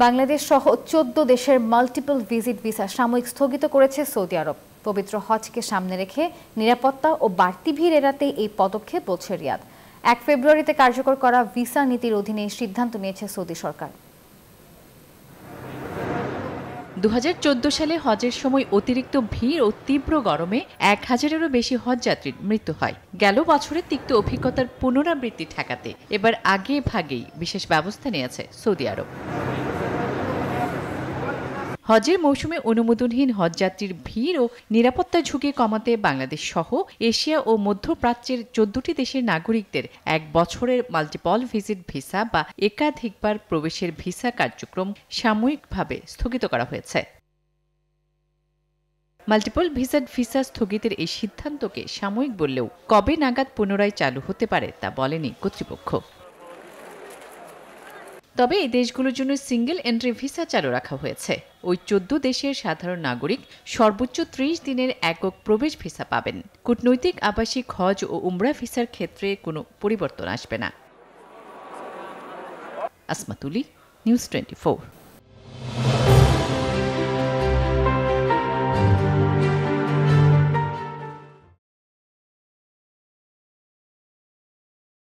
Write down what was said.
বাংলাদেশ সহ ১৪ দেশের multiple visit visa সাময়িক স্থগিত করেছে সৌদি আরব। পবিত্র হজকে সামনে রেখে নিরাপত্তা ও বাড়তি ভিড় এড়াতে এই পদক্ষেপ বলছে রিয়াদ। ১ ফেব্রুয়ারিতে কার্যকর করা ভিসা নীতির অধীনে এই সিদ্ধান্ত নিয়েছে সৌদি সরকার। ২০১৪ সালে হজের সময় অতিরিক্ত ভিড় ও তীব্র গরমে ১,০০০-এরও বেশি হজযাত্রীর মৃত্যু হয়। গেল বছরের তিক্ত অভিজ্ঞতার পুনরাবৃত্তি ঠেকাতে এবার আগে ভাগেই বিশেষ ব্যবস্থা নিয়েছে সৌদি আরব। হজের মৌসুমে অনুমোদনহীন হজযাত্রীর ভিড় ও নিরাপত্তা ঝুঁকি কমাতে বাংলাদেশ সহ এশিয়া ও মধ্যপ্রাচ্যের ১৪টি দেশের নাগরিকদের ১ বছরের মাল্টিপল ভিজিট ভিসা বা একাধিকবার প্রবেশের ভিসা কার্যক্রম সাময়িকভাবে স্থগিত করা হয়েছে। মাল্টিপল ভিজিট ভিসা স্থগিতের এই সিদ্ধান্তকে সাময়িক বললেও কবে নাগাদ পুনরায় চালু হতে পারে তা বলেনি কর্তৃপক্ষ। তবে এই দেশগুলোর জন্য সিঙ্গেল এন্ট্রি ভিসা চালু রাখা হয়েছে। ওই ১৪ দেশের সাধারণ নাগরিক সর্বোচ্চ ৩০ দিনের একক প্রবেশ ভিসা পাবেন। কূটনৈতিক, আবাসিক, হজ ও উমরা ভিসার ক্ষেত্রে কোনো পরিবর্তন আসবে না। আসমা তুলি, নিউজ 24।